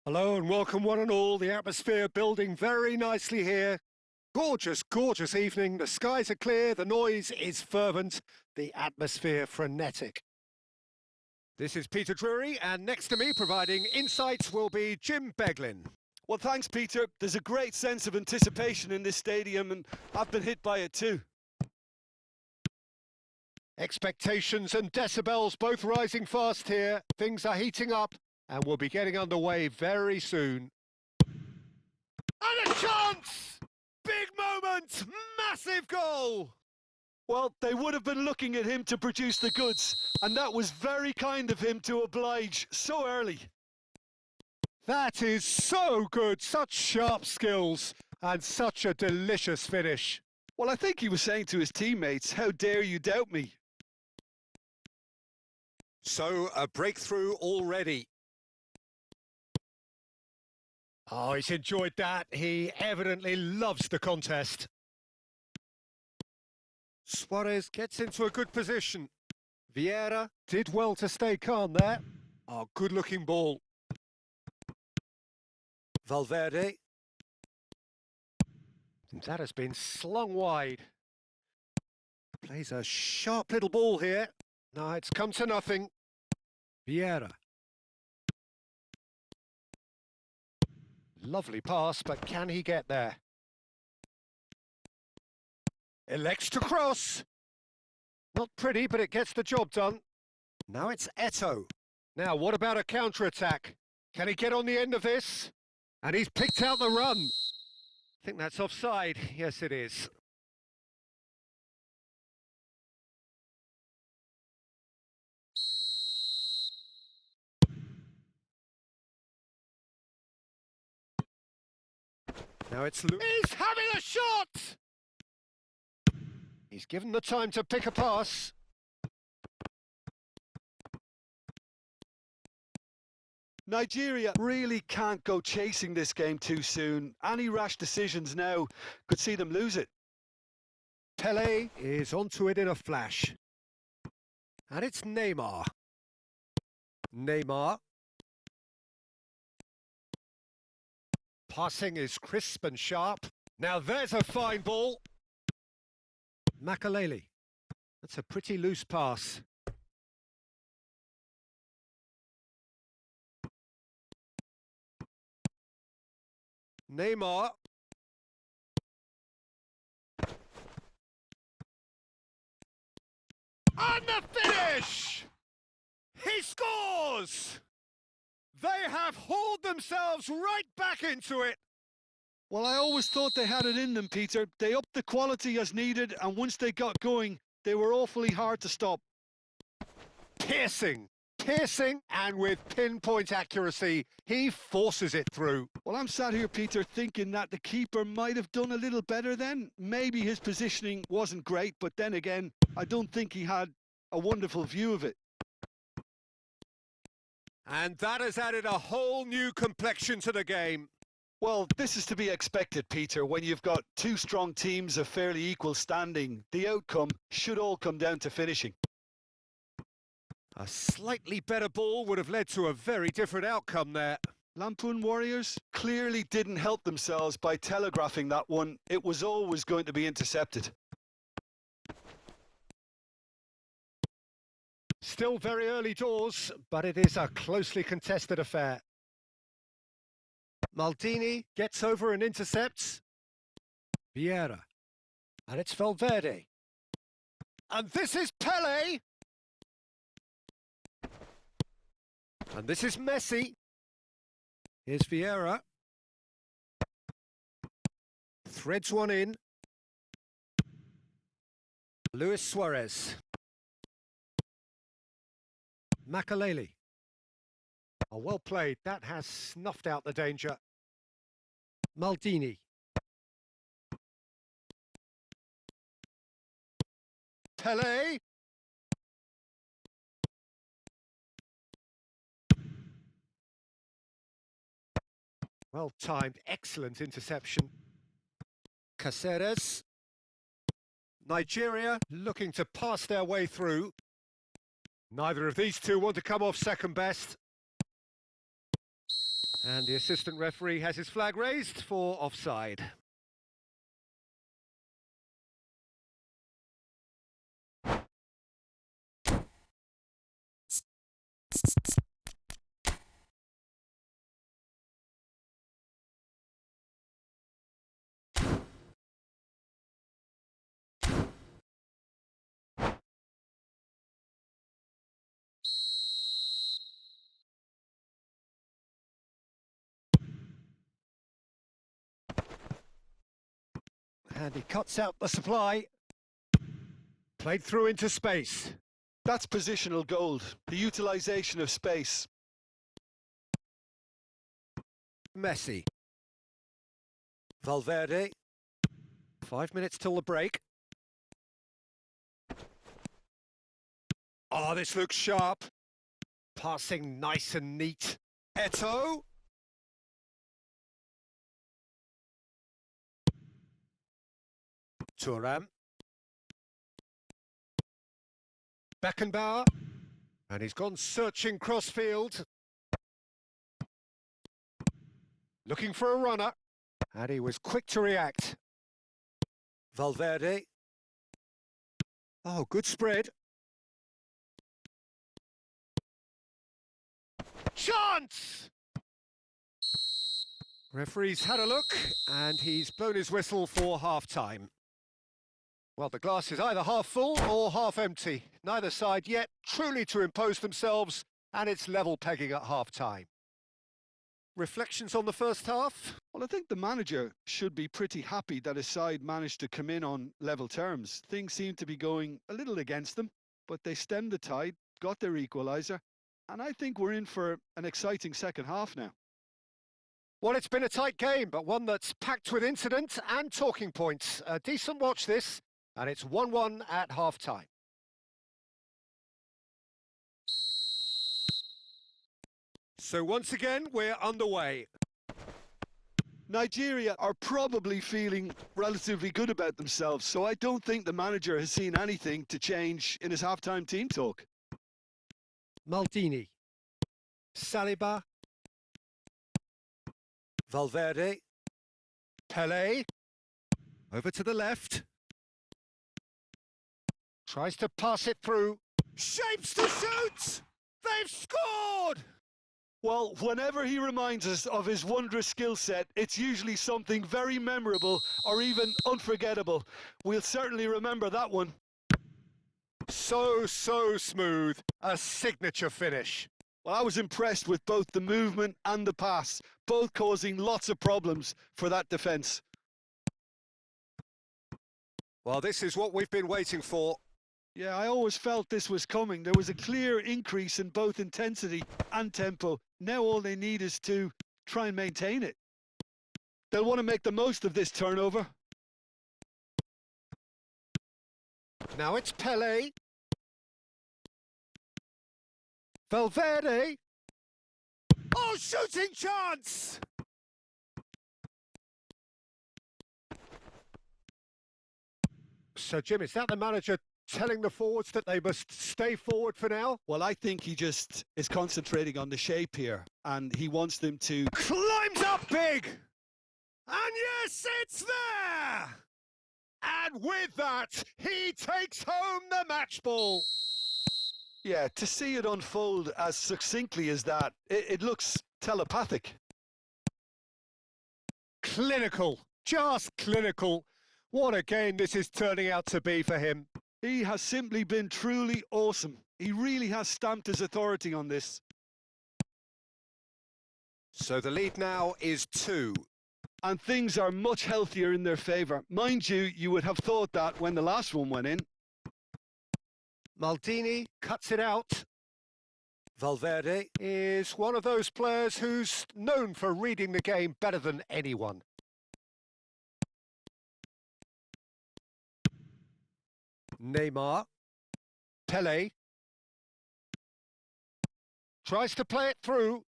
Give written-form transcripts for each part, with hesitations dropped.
Hello and welcome one and all. The atmosphere building very nicely here. Gorgeous, gorgeous evening. The skies are clear, the noise is fervent, the atmosphere frenetic. This is Peter Drury, and next to me providing insights will be Jim Beglin. Well, thanks, Peter. There's a great sense of anticipation in this stadium, and I've been hit by it too. Expectations and decibels both rising fast here. Things are heating up, and we'll be getting underway very soon. And a chance! Big moment! Massive goal! Well, they would have been looking at him to produce the goods, and that was very kind of him to oblige so early. That is so good, such sharp skills, and such a delicious finish. Well, I think he was saying to his teammates, how dare you doubt me? So, a breakthrough already. Oh, he's enjoyed that. He evidently loves the contest. Suarez gets into a good position. Vieira did well to stay calm there. Oh, good-looking ball. Valverde. That has been slung wide. Plays a sharp little ball here. No, it's come to nothing. Vieira. Lovely pass, but can he get there? Elects to cross. Not pretty, but it gets the job done. Now it's Eto'o. Now, what about a counter-attack? Can he get on the end of this? And he's picked out the run. I think that's offside. Yes, it is. Now it's He's having a shot! He's given the time to pick a pass. Nigeria really can't go chasing this game too soon. Any rash decisions now could see them lose it. Pele is onto it in a flash. And it's Neymar. Neymar. Passing is crisp and sharp. Now there's a fine ball. Makaleli. That's a pretty loose pass. Neymar. And the finish! He scores! They have hauled themselves right back into it. Well, I always thought they had it in them, Peter. They upped the quality as needed, and once they got going, they were awfully hard to stop. Piercing, and with pinpoint accuracy, he forces it through. Well, I'm sat here, Peter, thinking that the keeper might have done a little better then. Maybe his positioning wasn't great, but then again, I don't think he had a wonderful view of it. And that has added a whole new complexion to the game. Well, this is to be expected, Peter. When you've got two strong teams of fairly equal standing, the outcome should all come down to finishing. A slightly better ball would have led to a very different outcome there. Lampoon Warriors clearly didn't help themselves by telegraphing that one. It was always going to be intercepted. Still very early doors, but it is a closely contested affair. Maldini gets over and intercepts. Vieira. And it's Valverde. And this is Pele. And this is Messi. Here's Vieira. Threads one in. Luis Suarez. Makaleli. Oh, well played. That has snuffed out the danger. Maldini. Pele. Well timed, excellent interception. Caceres. Nigeria looking to pass their way through. Neither of these two want to come off second best. And the assistant referee has his flag raised for offside. And he cuts out the supply. Played through into space. That's positional gold, the utilisation of space. Messi. Valverde. 5 minutes till the break. Oh, this looks sharp. Passing nice and neat. Eto'o. Thuram. Beckenbauer. And he's gone searching crossfield. Looking for a runner. And he was quick to react. Valverde. Oh, good spread. Chance! Referee's had a look, and he's blown his whistle for half-time. Well, the glass is either half full or half empty. Neither side yet truly to impose themselves, and it's level pegging at half-time. Reflections on the first half? Well, I think the manager should be pretty happy that his side managed to come in on level terms. Things seem to be going a little against them, but they stemmed the tide, got their equaliser, and I think we're in for an exciting second half now. Well, it's been a tight game, but one that's packed with incident and talking points. A decent watch this, and it's 1-1 at half-time. So once again, we're underway. Nigeria are probably feeling relatively good about themselves, so I don't think the manager has seen anything to change in his half-time team talk. Maldini. Saliba. Valverde. Pelé. Over to the left. Tries to pass it through. Shapes to shoot! They've scored! Well, whenever he reminds us of his wondrous skill set, it's usually something very memorable or even unforgettable. We'll certainly remember that one. So smooth. A signature finish. Well, I was impressed with both the movement and the pass, both causing lots of problems for that defence. Well, this is what we've been waiting for. Yeah, I always felt this was coming. There was a clear increase in both intensity and tempo. Now all they need is to try and maintain it. They'll want to make the most of this turnover. Now it's Pelé. Valverde. Oh, shooting chance! So, Jim, is that the manager telling the forwards that they must stay forward for now? Well, I think he just is concentrating on the shape here, and he wants them to... Climbs up big! And yes, it's there! And with that, he takes home the match ball. Yeah, to see it unfold as succinctly as that, it looks telepathic. Clinical, just clinical. What a game this is turning out to be for him. He has simply been truly awesome. He really has stamped his authority on this. So the lead now is 2. And things are much healthier in their favour. Mind you, you would have thought that when the last one went in. Maldini cuts it out. Valverde is one of those players who's known for reading the game better than anyone. Neymar. Pelé. Tries to play it through.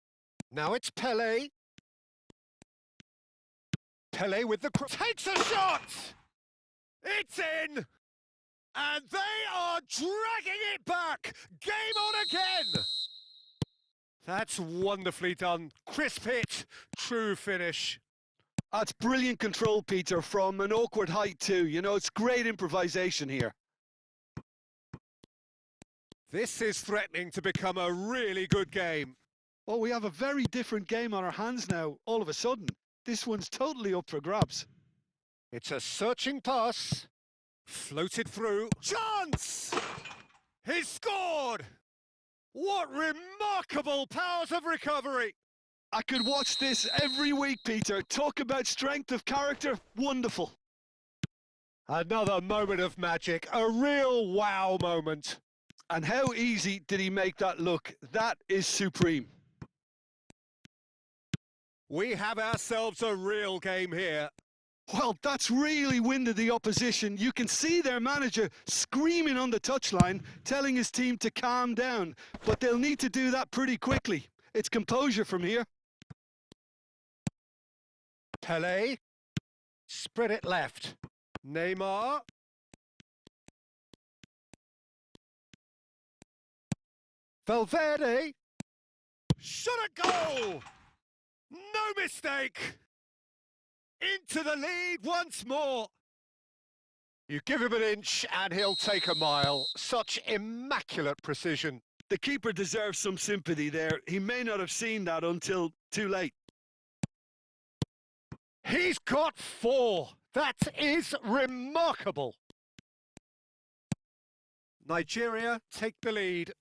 Now it's Pelé. Pelé with the... Takes a shot! It's in! And they are dragging it back! Game on again! That's wonderfully done. Crisp hit, true finish. That's brilliant control, Peter, from an awkward height too. You know, it's great improvisation here. This is threatening to become a really good game. Oh, we have a very different game on our hands now, all of a sudden. This one's totally up for grabs. It's a searching pass. Floated through. Chance! He's scored! What remarkable powers of recovery! I could watch this every week, Peter. Talk about strength of character. Wonderful. Another moment of magic. A real wow moment. And how easy did he make that look? That is supreme. We have ourselves a real game here. Well, that's really winded the opposition. You can see their manager screaming on the touchline, telling his team to calm down. But they'll need to do that pretty quickly. It's composure from here. Pele. Spread it left. Neymar. Valverde. Shot a goal! No mistake! Into the lead once more. You give him an inch and he'll take a mile. Such immaculate precision. The keeper deserves some sympathy there. He may not have seen that until too late. He's got 4. That is remarkable. Nigeria take the lead.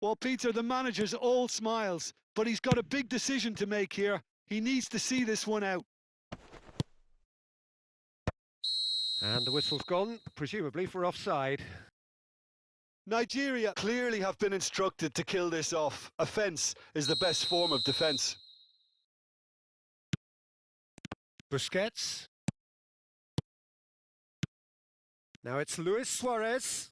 Well, Peter, the manager's all smiles, but he's got a big decision to make here. He needs to see this one out. And the whistle's gone, presumably for offside. Nigeria clearly have been instructed to kill this off. Offence is the best form of defence. Busquets. Now it's Luis Suarez.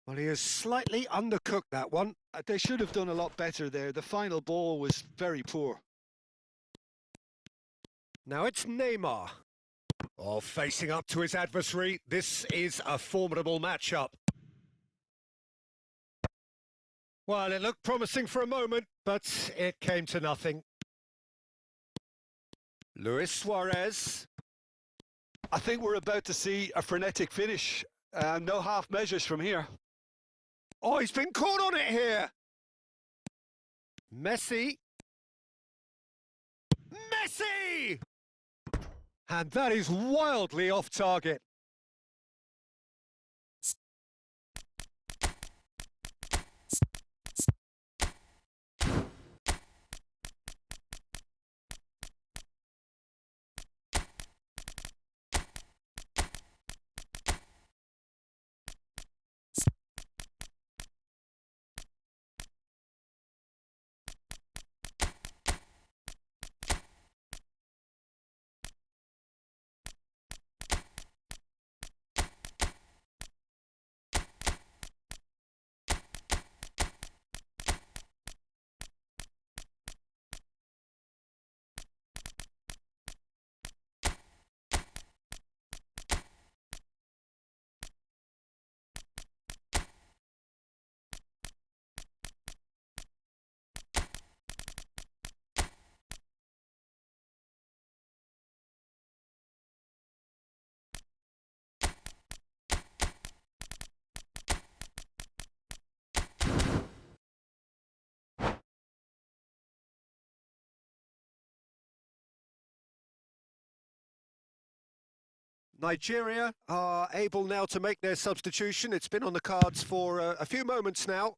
Well, he has slightly undercooked that one. They should have done a lot better there. The final ball was very poor. Now it's Neymar. Oh, facing up to his adversary. This is a formidable matchup. Well, it looked promising for a moment, but it came to nothing. Luis Suarez. I think we're about to see a frenetic finish. No half measures from here. Oh, he's been caught on it here. Messi. Messi! And that is wildly off target. Nigeria are able now to make their substitution. It's been on the cards for a few moments now.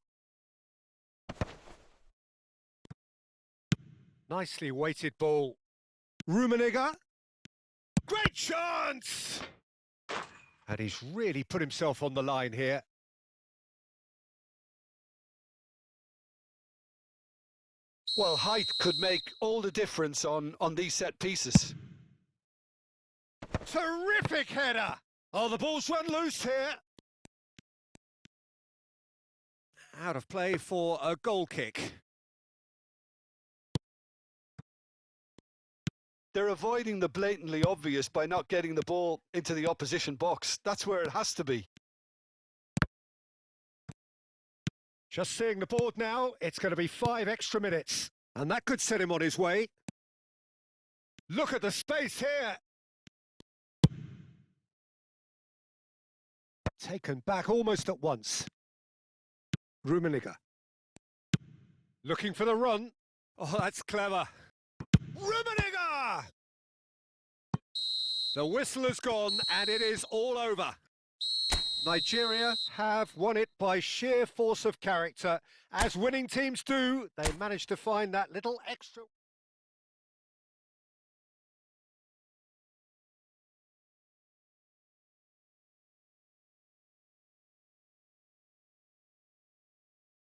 Nicely weighted ball. Rummenigge. Great chance! And he's really put himself on the line here. Well, height could make all the difference on these set pieces. Terrific header! Oh, the ball's run loose here. Out of play for a goal kick. They're avoiding the blatantly obvious by not getting the ball into the opposition box. That's where it has to be. Just seeing the board now, it's going to be 5 extra minutes. And that could set him on his way. Look at the space here. Taken back almost at once. Rummenigge. Looking for the run. Oh, that's clever. Rummenigge! The whistle has gone and it is all over. Nigeria have won it by sheer force of character. As winning teams do, they managed to find that little extra...